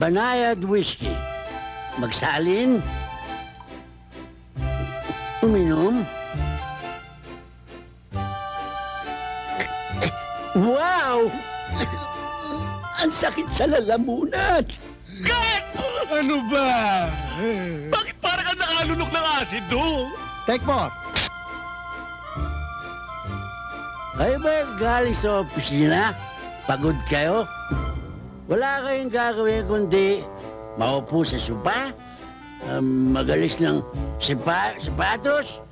Banayad whiskey. Magsalin. Uminom. Wow! Ang sakit sa lalamunan. God! Ano ba? Bakit parang ka nakalunok ng asido? Take more. Kayo ba galing sa opisina? Pagod kayo? Wala kayong gagawin kundi maupo sa sopa, magalis ng sapatos,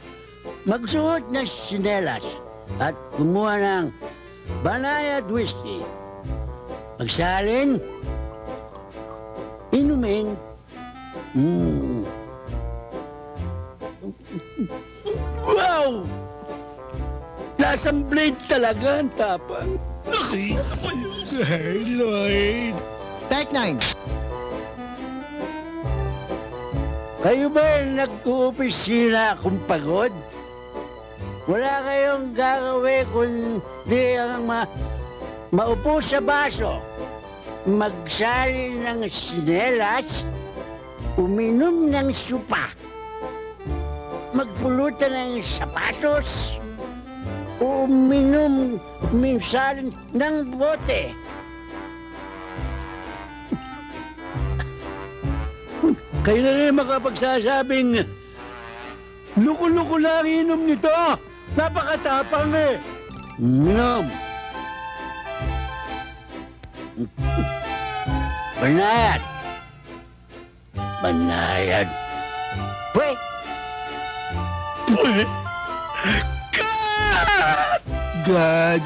magsuot ng sinelas, at kumuha ng banayad whiskey. Magsalin, inumin. Wow! Lasang blade talaga ang tapang. Nakita pa yun. Hey, Lloyd. Take 9. Kayo ba nag-uopisina kung pagod? Wala kayong gagawin kundi ang maupo sa baso, magsali ng sinelas, uminom ng supa, magpulutan ng sapatos, uminom minsan ng bote. Kayo na rin makapagsasabing, luko-luko lang inom nito. Napakatapang eh. Inom. Banayad. Banayad. Pwe. Pwe? God! God.